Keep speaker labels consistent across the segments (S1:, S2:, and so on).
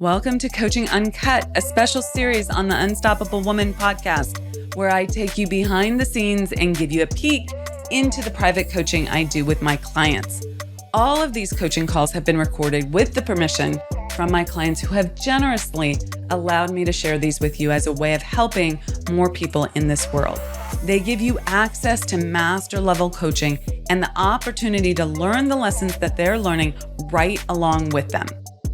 S1: Welcome to Coaching Uncut, a special series on the Unstoppable Woman podcast, where I take you behind the scenes and give you a peek into the private coaching I do with my clients. All of these coaching calls have been recorded with the permission from my clients who have generously allowed me to share these with you as a way of helping more people in this world. They give you access to master level coaching and the opportunity to learn the lessons that they're learning right along with them.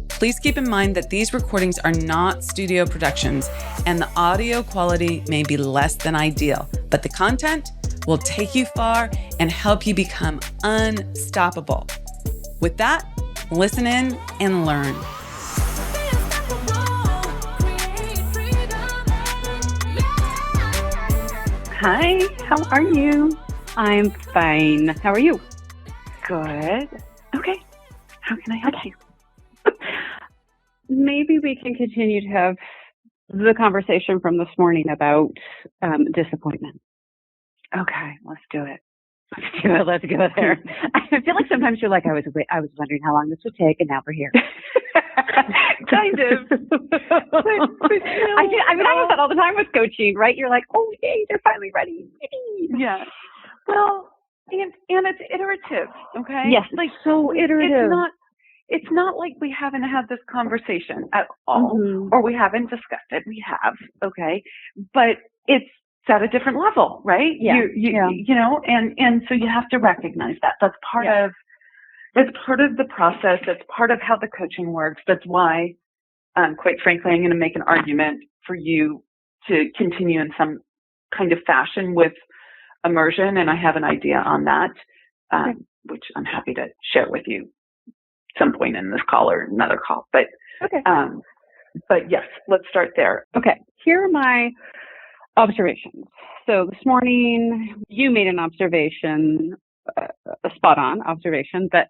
S1: Please keep in mind that these recordings are not studio productions and the audio quality may be less than ideal, but the content will take you far and help you become unstoppable. With that, listen in and learn.
S2: Hi, how are you?
S3: I'm fine. How are you?
S2: Good. Okay. How can I help you?
S3: Maybe we can continue to have the conversation from this morning about disappointment.
S2: Okay, let's do it.
S3: Let's go there. I feel like sometimes you're like, I was wondering how long this would take, and now we're here.
S2: Kind of. But,
S3: I have that all the time with coaching, right? You're like, oh, yay, they're finally ready.
S2: Yeah. Well, and it's iterative, okay?
S3: Yes, like so iterative.
S2: It's not like we haven't had this conversation at all, or we haven't discussed it. We have, okay? But it's at a different level, right?
S3: Yeah.
S2: You know, and so you have to recognize that. That's part of the process. That's part of how the coaching works. That's why, quite frankly, I'm going to make an argument for you to continue in some kind of fashion with immersion, and I have an idea on that, which I'm happy to share with you some point in this call or another call. But
S3: okay.
S2: But yes, let's start there.
S3: Okay. Here are my observations. So this morning you made an observation, a spot on observation, but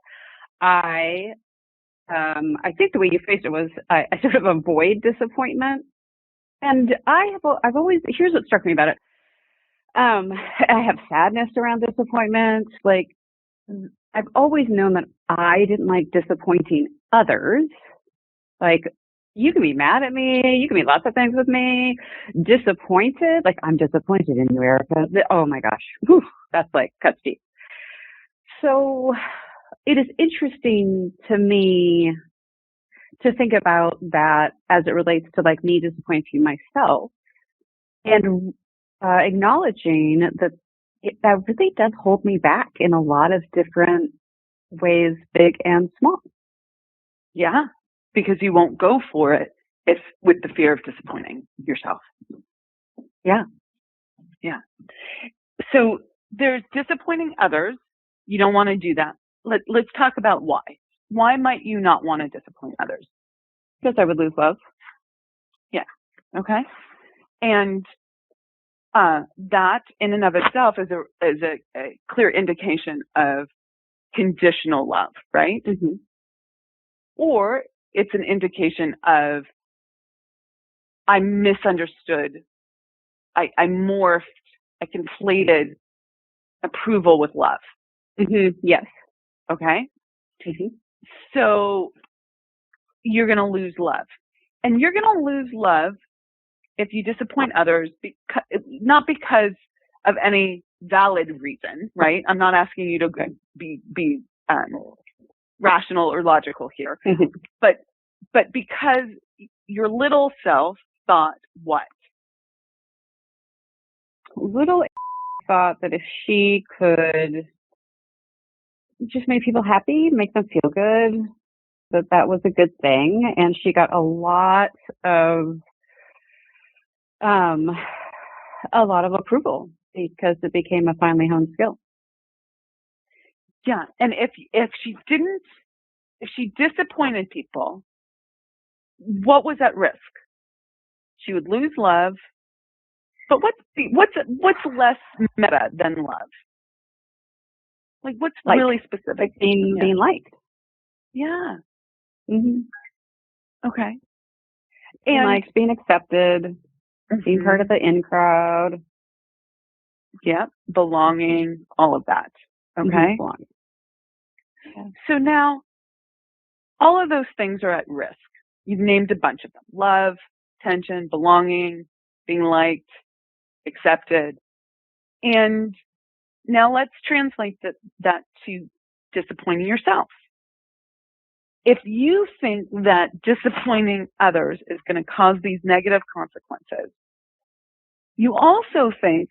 S3: I think the way you phrased it was I sort of avoid disappointment. And I've always, here's what struck me about it. I have sadness around disappointment. Like, I've always known that I didn't like disappointing others. Like, you can be mad at me. You can be lots of things with me. Disappointed. Like, I'm disappointed in you, Erica. Oh my gosh. Whew, that's like cuts deep. So it is interesting to me to think about that as it relates to like me disappointing myself and acknowledging that that really does hold me back in a lot of different ways, big and small.
S2: Yeah, because you won't go for it if with the fear of disappointing yourself.
S3: Yeah.
S2: Yeah. So there's disappointing others. You don't want to do that. Let's talk about why. Why might you not want to disappoint others?
S3: Because I would lose love.
S2: Yeah. Okay. And that in and of itself is a clear indication of conditional love, right?
S3: Mm-hmm.
S2: Or it's an indication of I misunderstood, I morphed, I conflated approval with love.
S3: Mm-hmm. Yes.
S2: Okay?
S3: Mm-hmm.
S2: So you're going to lose love. And you're going to lose love if you disappoint others, not because of any valid reason, right? I'm not asking you to be rational or logical here, but because your little self thought what?
S3: Little thought that if she could just make people happy, make them feel good, that was a good thing, and she got a lot of approval because it became a finely honed skill.
S2: Yeah, and if she disappointed people, what was at risk? She would lose love. But what's less meta than love? Like what's really specific?
S3: Like being liked.
S2: Yeah.
S3: Mm-hmm.
S2: Okay.
S3: And liked, being accepted. Being part of the in crowd.
S2: Yeah, belonging, all of that. Okay.
S3: Belonging.
S2: So now, all of those things are at risk. You've named a bunch of them. Love, attention, belonging, being liked, accepted. And now let's translate that to disappointing yourself. If you think that disappointing others is going to cause these negative consequences, you also think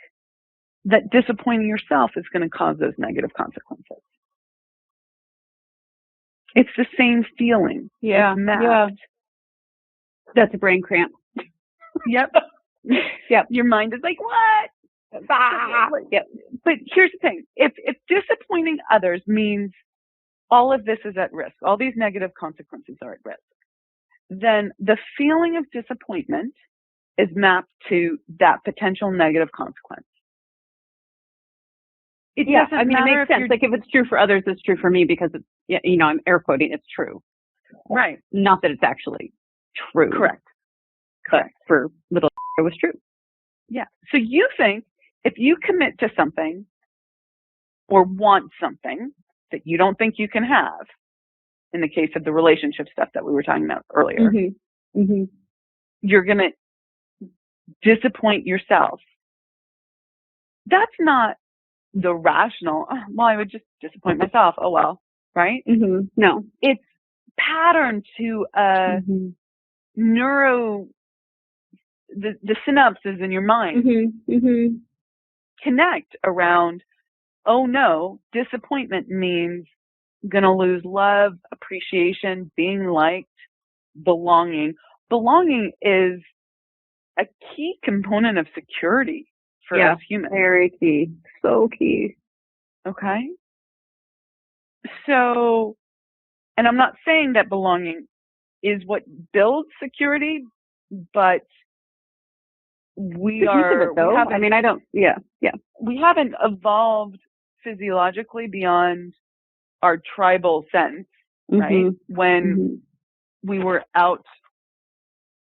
S2: that disappointing yourself is going to cause those negative consequences. It's the same feeling.
S3: Yeah.
S2: It's mapped.
S3: Yeah. That's a brain cramp.
S2: Yep.
S3: Yep.
S2: Your mind is like, what?
S3: Ah. Yep.
S2: But here's the thing. If disappointing others means all of this is at risk, all these negative consequences are at risk, then the feeling of disappointment is mapped to that potential negative consequence. It doesn't
S3: it
S2: matter
S3: makes sense. Like if it's true for others, it's true for me because it's, I'm air quoting, it's true.
S2: Right.
S3: Not that it's actually true.
S2: Correct.
S3: But for little it was true.
S2: Yeah. So you think if you commit to something or want something that you don't think you can have, in the case of the relationship stuff that we were talking about earlier, you're going to disappoint yourself. That's not the rational, well, I would just disappoint myself. Oh, well, right?
S3: No.
S2: It's patterned to the synapses in your mind connect around, oh no, disappointment means gonna lose love, appreciation, being liked, belonging. Belonging is a key component of security for us humans.
S3: Very key. So key.
S2: Okay? So, and I'm not saying that belonging is what builds security, but we are, we haven't evolved physiologically beyond our tribal sense, right? When we were out,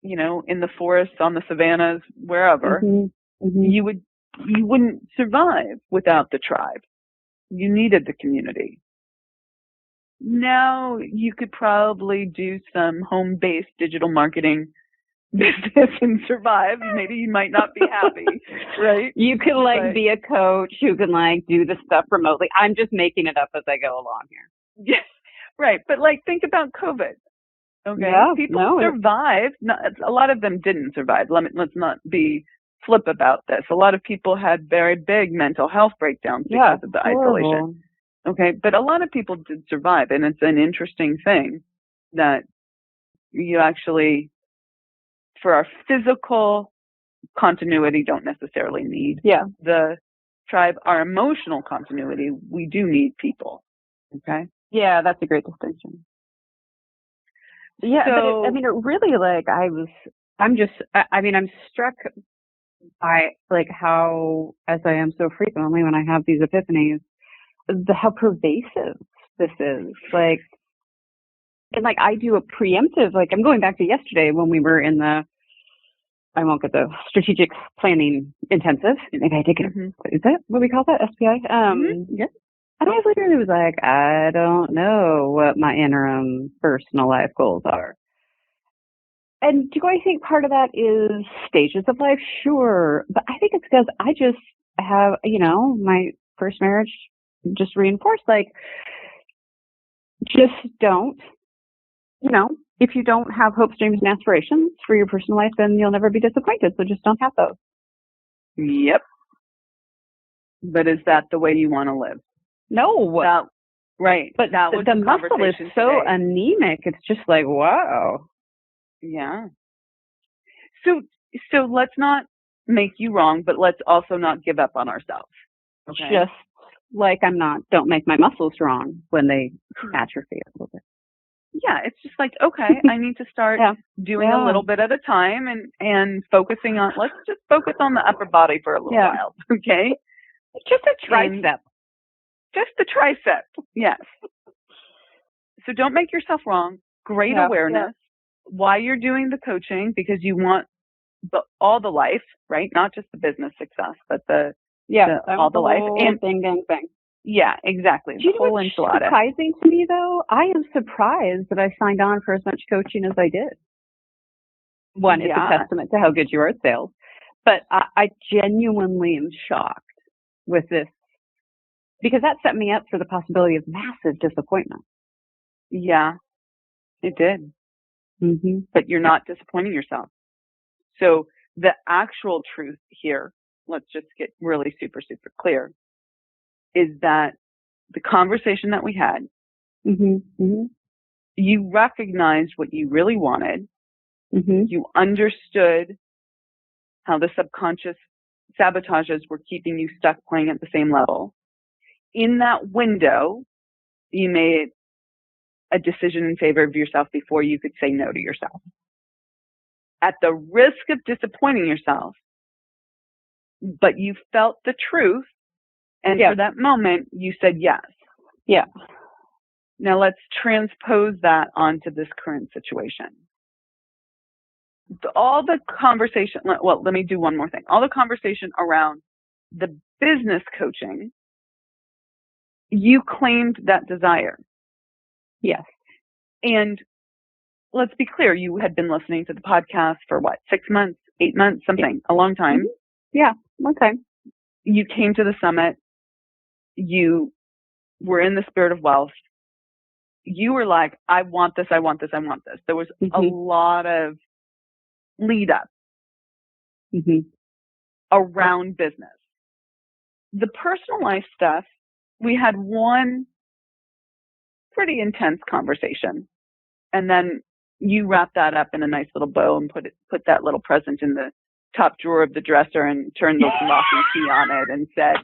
S2: in the forests, on the savannas, wherever, you wouldn't survive without the tribe. You needed the community. Now you could probably do some home-based digital marketing business and survive. Maybe you might not be happy, right?
S3: You can be a coach who can do the stuff remotely. I'm just making it up as I go along here.
S2: Yes, right. But think about COVID. Okay, people survived. A lot of them didn't survive. Let's not be flip about this. A lot of people had very big mental health breakdowns because of the isolation. Okay, but a lot of people did survive, and it's an interesting thing that you actually, for our physical continuity, don't necessarily need the tribe. Our emotional continuity, we do need people. Okay?
S3: Yeah, that's a great distinction. Yeah,
S2: so,
S3: but it really, I'm struck by, how, as I am so frequently when I have these epiphanies, how pervasive this is. I do a preemptive, I'm going back to yesterday when we were in I won't get the strategic planning intensive. Maybe I did get is that what we call that? SPI?
S2: Yes.
S3: And I literally was like, I don't know what my interim personal life goals are. And do I think part of that is stages of life? Sure. But I think it's because I just have, my first marriage just reinforced, just don't, if you don't have hopes, dreams, and aspirations for your personal life, then you'll never be disappointed. So just don't have those.
S2: Yep. But is that the way you want to live?
S3: No.
S2: Right.
S3: But the muscle is so anemic. It's just wow.
S2: Yeah. So let's not make you wrong, but let's also not give up on ourselves. Okay?
S3: Just don't make my muscles wrong when they atrophy a little bit.
S2: Yeah, it's just okay, I need to start doing a little bit at a time and focusing on, let's just focus on the upper body for a little while, okay?
S3: Just a tricep.
S2: Just the tricep, yes. So don't make yourself wrong. Great awareness. Why you're doing the coaching, because you want all the life, right? Not just the business success, but all the life.
S3: And bang.
S2: Yeah, exactly.
S3: Do you know what's surprising to me, though? I am surprised that I signed on for as much coaching as I did. one, it's a testament to how good you are at sales. But I genuinely am shocked with this because that set me up for the possibility of massive disappointment.
S2: Yeah, it did.
S3: Mm-hmm.
S2: But you're not disappointing yourself. So the actual truth here, let's just get really super, super clear, is that the conversation that we had, you recognized what you really wanted. You understood how the subconscious sabotages were keeping you stuck playing at the same level. In that window, you made a decision in favor of yourself before you could say no to yourself. At the risk of disappointing yourself, but you felt the truth, and for that moment, you said yes.
S3: Yeah.
S2: Now let's transpose that onto this current situation. All the conversation, well, let me do one more thing. All the conversation around the business coaching, you claimed that desire.
S3: Yes.
S2: And let's be clear, you had been listening to the podcast for what, 6 months, 8 months, something, a long time.
S3: Yeah, long time.
S2: You came to the summit. You were in the spirit of wealth. You were like, I want this, I want this, I want this. There was a lot of lead up around business. The personal life stuff, we had one pretty intense conversation. And then you wrapped that up in a nice little bow and put that little present in the top drawer of the dresser and turned the locking key on it and said,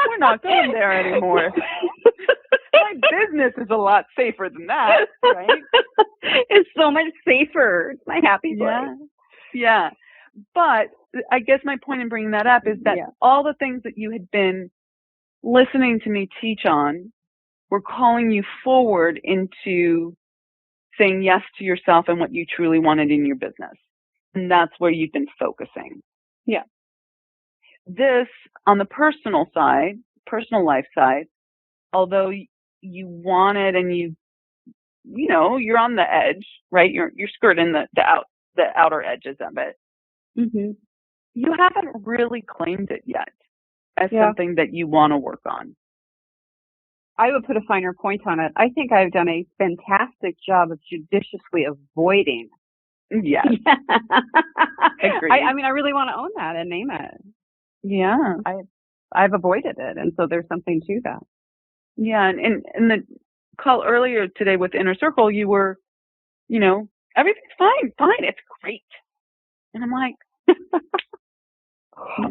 S2: we're not going there anymore. My business is a lot safer than that, right?
S3: It's so much safer. It's my happy place.
S2: Yeah. But I guess my point in bringing that up is that all the things that you had been listening to me teach on were calling you forward into saying yes to yourself and what you truly wanted in your business. And that's where you've been focusing.
S3: Yeah.
S2: This, on the personal side, personal life side, although you want it and you know, you're on the edge, right? You're skirting the outer edges of it. You haven't really claimed it yet as something that you want to work on.
S3: I would put a finer point on it. I think I've done a fantastic job of judiciously avoiding.
S2: Yes. Agreed.
S3: I mean, I really want to own that and name it.
S2: Yeah.
S3: I've avoided it. And so there's something to that.
S2: Yeah. And the call earlier today with Inner Circle, you were, you know, everything's fine. It's great. And I'm like,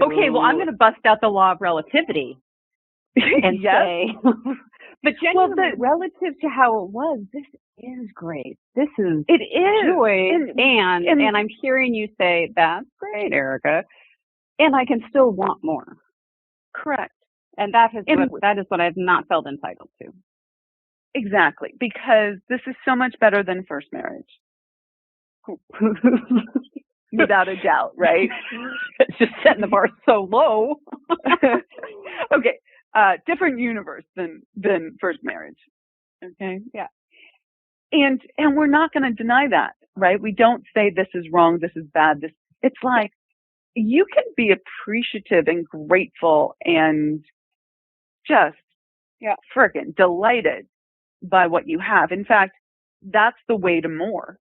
S3: okay, well, I'm going to bust out the law of relativity and say, but genuinely, relative to how it was, this is great. It is joy, and I'm hearing you say that's great, Erica, and I can still want more.
S2: Correct,
S3: and that is what I've not felt entitled to.
S2: Exactly, because this is so much better than first marriage. Without a doubt, right?
S3: It's just setting the bar so low.
S2: Okay. Different universe than first marriage. Okay.
S3: Yeah.
S2: And we're not going to deny that, right? We don't say this is wrong, this is bad. It's like you can be appreciative and grateful and just freaking delighted by what you have. In fact, that's the way to more,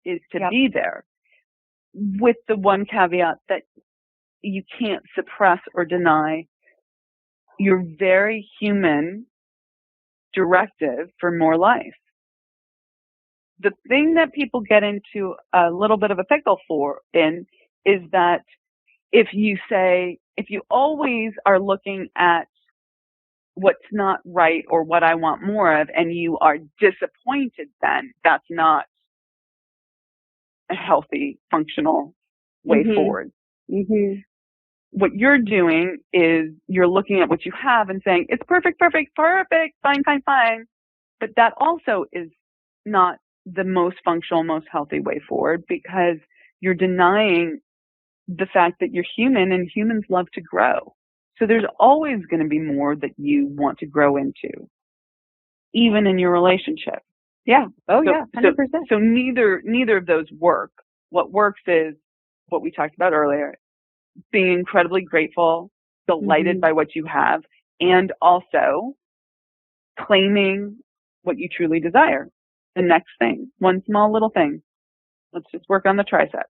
S2: is to be there, with the one caveat that you can't suppress or deny your very human directive for more life. The thing that people get into a little bit of a pickle is that if you always are looking at what's not right or what I want more of, and you are disappointed, then that's not a healthy, functional way forward. What you're doing is you're looking at what you have and saying, it's perfect, fine. But that also is not the most functional, most healthy way forward, because you're denying the fact that you're human and humans love to grow. So there's always going to be more that you want to grow into, even in your relationship.
S3: Yeah. Oh, 100%.
S2: So neither of those work what works is what we talked about earlier, being incredibly grateful, delighted by what you have, and also claiming what you truly desire. The next thing, one small little thing. Let's just work on the tricep.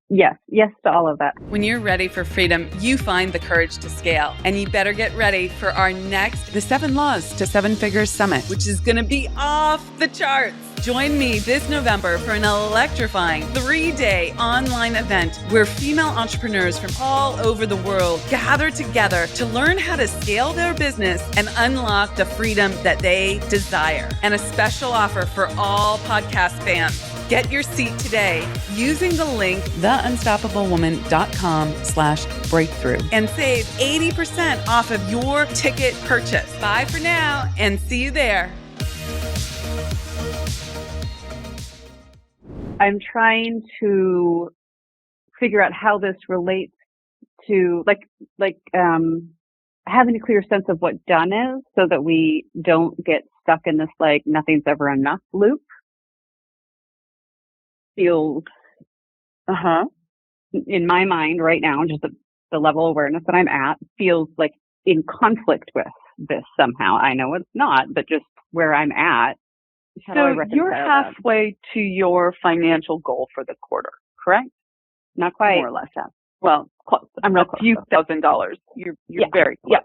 S3: Yes to all of that.
S1: When you're ready for freedom, you find the courage to scale. And you better get ready for our next, the 7 Laws to 7 Figures Summit, which is going to be off the charts. Join me this November for an electrifying 3-day online event where female entrepreneurs from all over the world gather together to learn how to scale their business and unlock the freedom that they desire. And a special offer for all podcast fans. Get your seat today using the link theunstoppablewoman.com/breakthrough and save 80% off of your ticket purchase. Bye for now and see you there.
S3: I'm trying to figure out how this relates to having a clear sense of what done is so that we don't get stuck in this nothing's ever enough loop. Feels in my mind right now, just the level of awareness that I'm at feels like in conflict with this somehow. I know it's not, but just where I'm at.
S2: So you're halfway to your financial goal for the quarter, correct?
S3: Not quite.
S2: More or less half. Well, close.
S3: I'm real close.
S2: A few $1,000. You're very close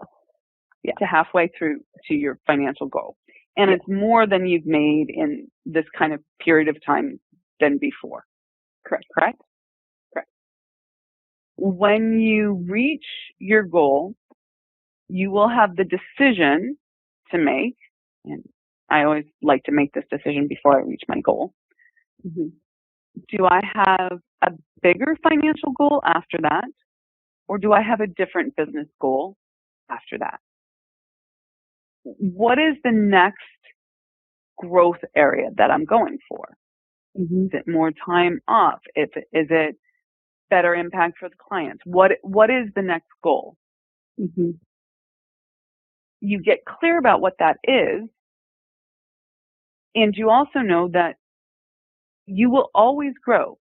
S2: to halfway through to your financial goal. And it's more than you've made in this kind of period of time than before. Correct. When you reach your goal, you will have the decision to make, and I always like to make this decision before I reach my goal. Do I have a bigger financial goal after that? Or do I have a different business goal after that? What is the next growth area that I'm going for? Is it more time off? Is it better impact for the clients? What is the next goal? You get clear about what that is, and you also know that you will always grow.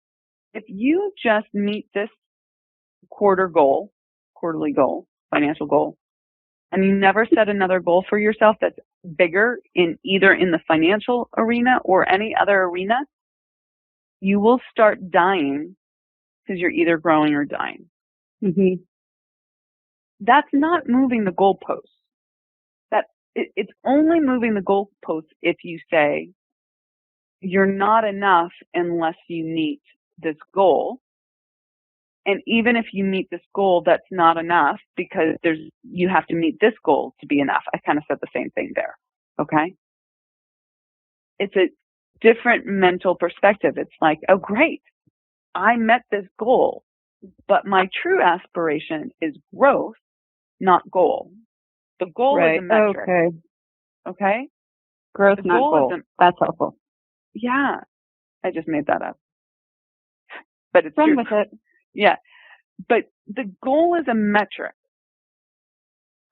S2: If you just meet this quarterly goal, financial goal, and you never set another goal for yourself that's bigger in either in the financial arena or any other arena, you will start dying because you're either growing or dying. That's not moving the goalposts. It's only moving the goalposts if you say you're not enough unless you meet this goal. And even if you meet this goal, that's not enough because you have to meet this goal to be enough. I kind of said the same thing there. Okay. It's a different mental perspective. It's like, oh, great. I met this goal, but my true aspiration is growth, not goal. The goal is a metric. Okay.
S3: Growth, not goal. That's helpful.
S2: Yeah. I just made that up. But it's
S3: Run
S2: true.
S3: with it.
S2: Yeah. But the goal is a metric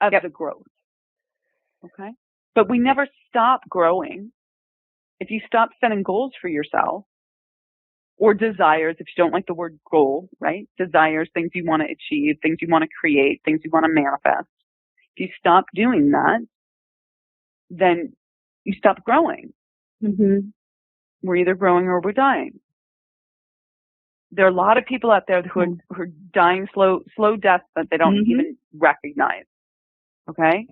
S2: of the growth. Okay. But we never stop growing. If you stop setting goals for yourself or desires, if you don't like the word goal, right? Desires, things you want to achieve, things you want to create, things you want to manifest. If you stop doing that, then you stop growing. We're either growing or we're dying. There are a lot of people out there who are dying slow deaths that they don't even recognize. Okay?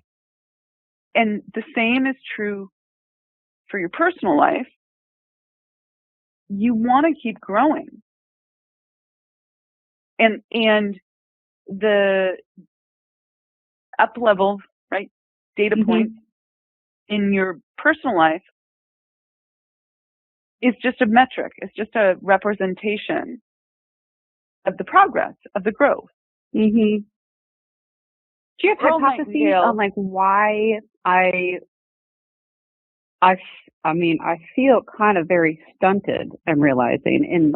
S2: And the same is true for your personal life. You want to keep growing. And the up level, right, data points in your personal life is just a metric. It's just a representation of the progress, of the growth.
S3: Do you have hypotheses on why I feel kind of very stunted, I'm realizing, in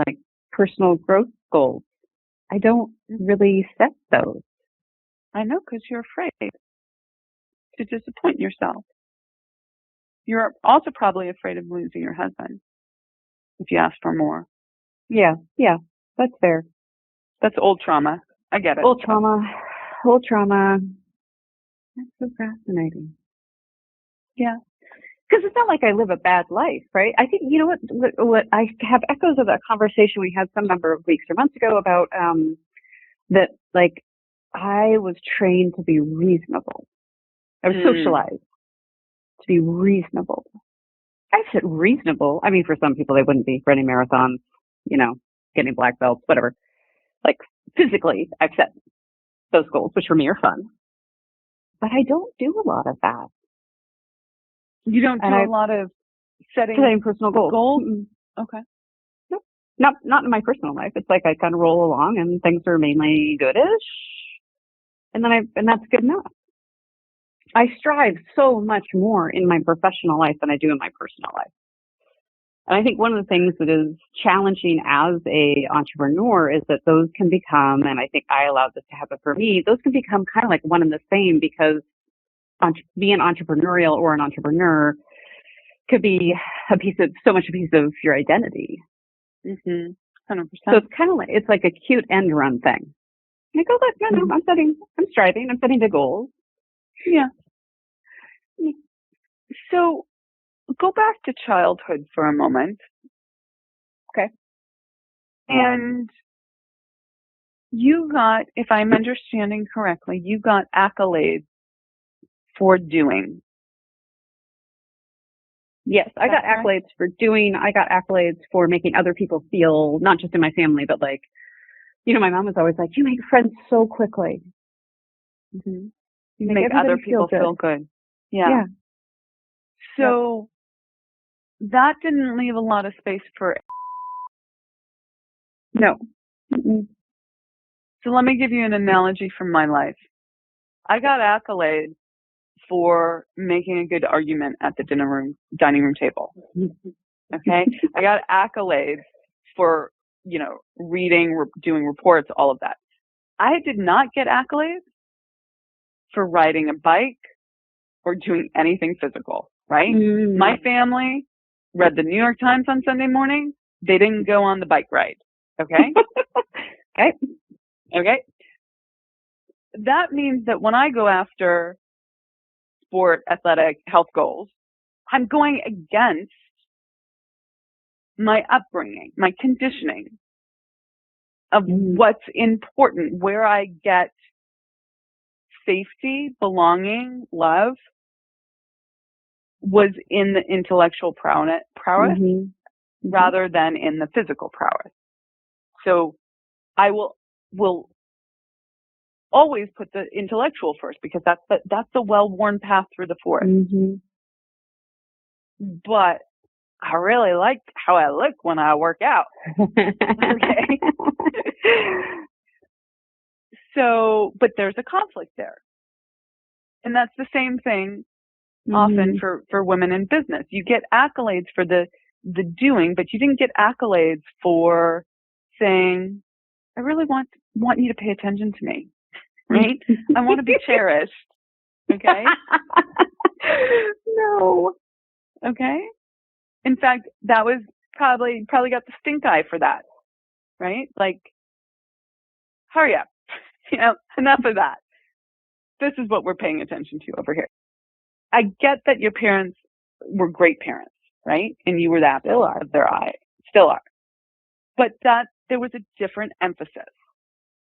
S3: personal growth goals. I don't really set those.
S2: I know, because you're afraid to disappoint yourself. You're also probably afraid of losing your husband. if you ask for more.
S3: Yeah, that's fair.
S2: That's old trauma. I get it.
S3: Old trauma. That's so fascinating.
S2: Yeah.
S3: Because it's not like I live a bad life, right? I think, you know what I have echoes of that conversation we had some number of weeks or months ago about that, like, I was trained to be reasonable. I was socialized to be reasonable. I said reasonable. I mean, for some people, they wouldn't be running marathons, you know, getting black belts, whatever. Like, physically, I've set those goals, which for me are fun. But I don't do a lot of that.
S2: You don't do a lot of setting
S3: personal goals.
S2: Okay.
S3: Nope. Not in my personal life. It's like I kind of roll along and things are mainly goodish. And that's good enough. I strive so much more in my professional life than I do in my personal life. And I think one of the things that is challenging as a entrepreneur is that those can become, and I think I allowed this to happen for me, those can become kind of like one and the same, because being entrepreneurial or an entrepreneur could be a piece of your identity.
S2: 100%.
S3: So it's kind of like, it's like a cute end run thing. Like, oh, look, no, I'm striving, I'm setting the goals.
S2: Yeah. So go back to childhood for a moment.
S3: Okay.
S2: And you got, if I'm understanding correctly, you got accolades for doing.
S3: Yes, I got accolades for doing. I got accolades for making other people feel, not just in my family, but like, you know, my mom was always like, you make friends so quickly.
S2: Mm-hmm. You make other people feel good. Yeah. So that didn't leave a lot of space for.
S3: No.
S2: So let me give you an analogy from my life. I got accolades for making a good argument at the dining room table. Okay. I got accolades for, you know, reading, doing reports, all of that. I did not get accolades for riding a bike or doing anything physical, right? My family read the New York Times on Sunday morning. They didn't go on the bike ride. Okay. Okay. That means that when I go after sport, athletic, health goals, I'm going against my upbringing, my conditioning of what's important, where I get safety, belonging, love, was in the intellectual prowess rather than in the physical prowess. So I will always put the intellectual first, because that's the well-worn path through the forest. But I really like how I look when I work out. Okay. So, but there's a conflict there. And that's the same thing often for women in business. You get accolades for the doing, but you didn't get accolades for saying, I really want you to pay attention to me, right? I want to be cherished. Okay.
S3: No.
S2: Okay. In fact, that was probably got the stink eye for that, right? Like, hurry up, you know, enough of that. This is what we're paying attention to over here. I get that your parents were great parents, right? And you were the apple of their eye, still are. But that there was a different emphasis,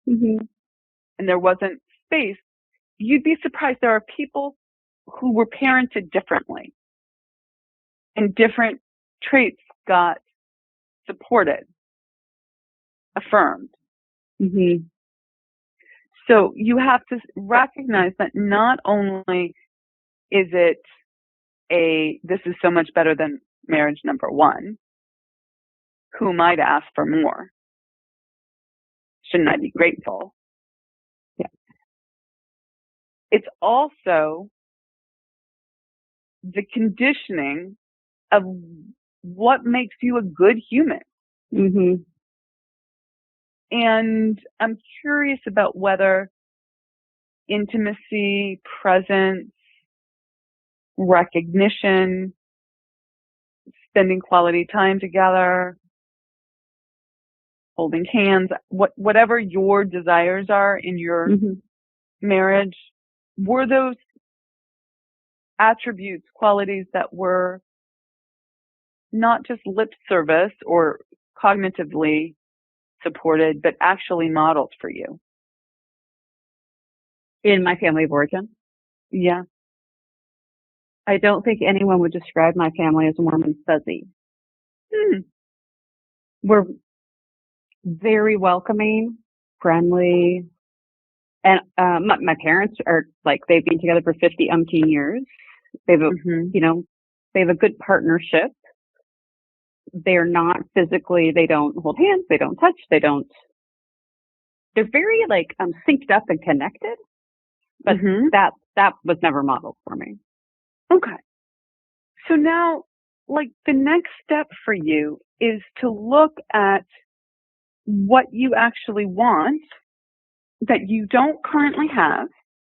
S2: and there wasn't space. You'd be surprised. There are people who were parented differently, and different traits got supported, affirmed. So you have to recognize that not only is it this is so much better than marriage number one, who might ask for more? Shouldn't I be grateful? Yeah. It's also the conditioning of what makes you a good human. And I'm curious about whether intimacy, presence, recognition, spending quality time together, holding hands, whatever your desires are in your marriage, were those attributes, qualities that were not just lip service or cognitively supported, but actually modeled for you?
S3: In my family of origin?
S2: Yeah.
S3: I don't think anyone would describe my family as warm and fuzzy. We're very welcoming, friendly, and my parents are like, they've been together for 50-umpteen years. They have they have a good partnership. They're not physically, they don't hold hands, they don't touch, they're very like synced up and connected, but that was never modeled for me.
S2: Okay. So now, like, the next step for you is to look at what you actually want that you don't currently have.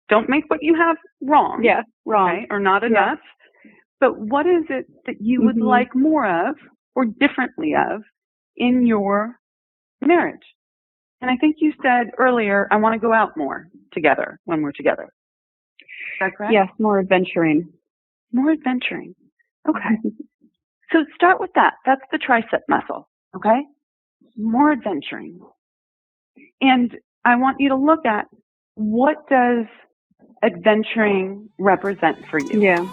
S2: Don't make what you have wrong.
S3: Yeah, wrong.
S2: Okay, or not enough. But what is it that you would like more of or differently of in your marriage? And I think you said earlier, I want to go out more together when we're together. Is that correct?
S3: Yes, more adventuring.
S2: More adventuring. Okay. So start with that. That's the tricep muscle. Okay? More adventuring. And I want you to look at, what does adventuring represent for you?
S3: Yeah.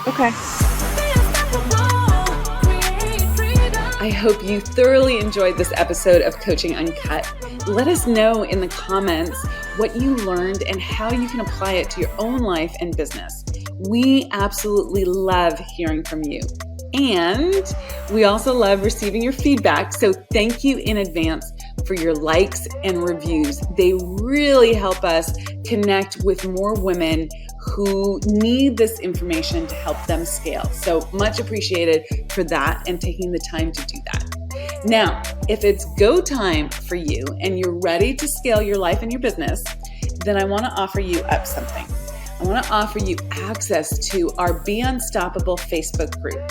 S3: Okay.
S1: I hope you thoroughly enjoyed this episode of Coaching Uncut. Let us know in the comments what you learned and how you can apply it to your own life and business. We absolutely love hearing from you. And we also love receiving your feedback. So thank you in advance for your likes and reviews. They really help us connect with more women who need this information to help them scale. So much appreciated for that and taking the time to do that. Now, if it's go time for you and you're ready to scale your life and your business, then I want to offer you up something. I want to offer you access to our Be Unstoppable Facebook group.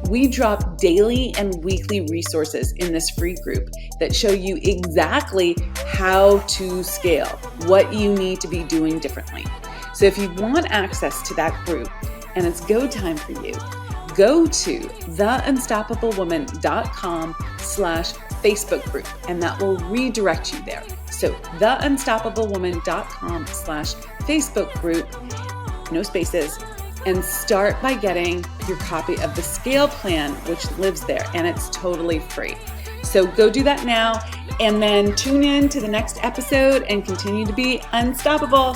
S1: We drop daily and weekly resources in this free group that show you exactly how to scale, what you need to be doing differently. So if you want access to that group and it's go time for you, go to theunstoppablewoman.com/Facebook group, and that will redirect you there. So theunstoppablewoman.com/Facebook group, no spaces, and start by getting your copy of the Scale Plan, which lives there, and it's totally free. So go do that now, and then tune in to the next episode and continue to be unstoppable.